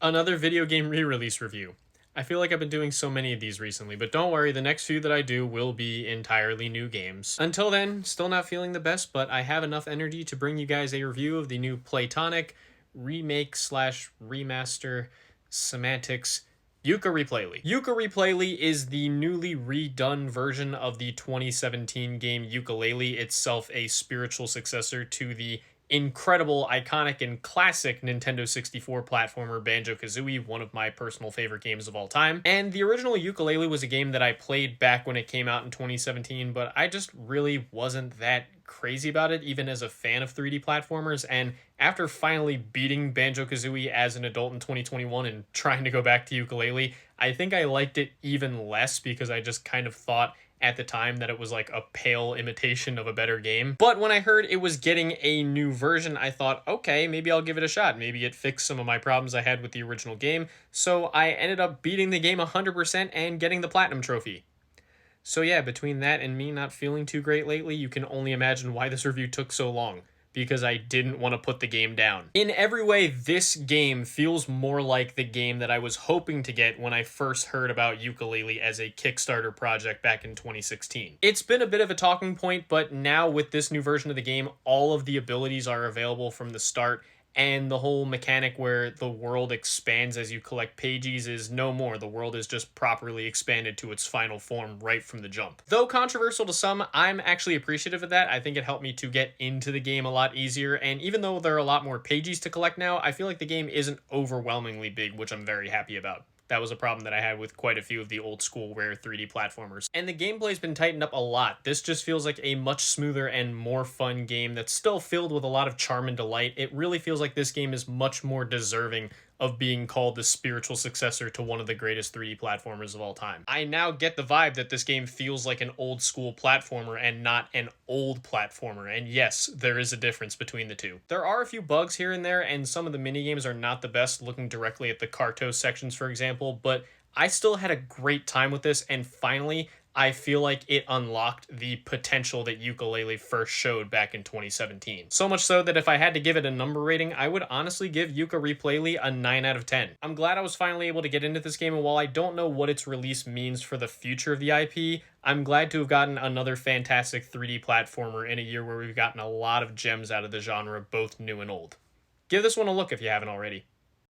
Another video game re-release review. I feel like I've been doing so many of these recently, but don't worry, the next few that I do will be entirely new games. Until then, still not feeling the best, but I have enough energy to bring you guys a review of the new Playtonic remake slash remaster semantics Yooka-Replaylee. Yooka-Replaylee is the newly redone version of the 2017 game Yooka-Laylee, itself a spiritual successor to the incredible, iconic, and classic Nintendo 64 platformer Banjo-Kazooie, one of my personal favorite games of all time. And the original Yooka-Laylee was a game that I played back when it came out in 2017, but I just really wasn't that crazy about it, even as a fan of 3D platformers. And after finally beating Banjo-Kazooie as an adult in 2021 and trying to go back to Yooka-Laylee, I think I liked it even less because I just kind of thought at the time that it was like a pale imitation of a better game. But when I heard it was getting a new version, I thought, okay, maybe I'll give it a shot. Maybe it fixed some of my problems I had with the original game. So I ended up beating the game 100% and getting the platinum trophy. So yeah, between that and me not feeling too great lately, you can only imagine why this review took so long. Because I didn't want to put the game down. In every way, this game feels more like the game that I was hoping to get when I first heard about Yooka-Laylee as a Kickstarter project back in 2016. It's been a bit of a talking point, but now with this new version of the game, all of the abilities are available from the start, and the whole mechanic where the world expands as you collect pages is no more. The world is just properly expanded to its final form right from the jump. Though controversial to some, I'm actually appreciative of that. I think it helped me to get into the game a lot easier, and even though there are a lot more pages to collect now, I feel like the game isn't overwhelmingly big, which I'm very happy about. That was a problem that I had with quite a few of the old school rare 3D platformers. And the gameplay's been tightened up a lot. This just feels like a much smoother and more fun game that's still filled with a lot of charm and delight. It really feels like this game is much more deserving of being called the spiritual successor to one of the greatest 3D platformers of all time. I now get the vibe that this game feels like an old school platformer and not an old platformer, and yes, there is a difference between the two. There are a few bugs here and there, and some of the minigames are not the best, looking directly at the Kartos sections, for example, but I still had a great time with this, and finally, I feel like it unlocked the potential that Yooka-Laylee first showed back in 2017. So much so that if I had to give it a number rating, I would honestly give Yooka-Replaylee a 9 out of 10. I'm glad I was finally able to get into this game, and while I don't know what its release means for the future of the IP, I'm glad to have gotten another fantastic 3D platformer in a year where we've gotten a lot of gems out of the genre, both new and old. Give this one a look if you haven't already.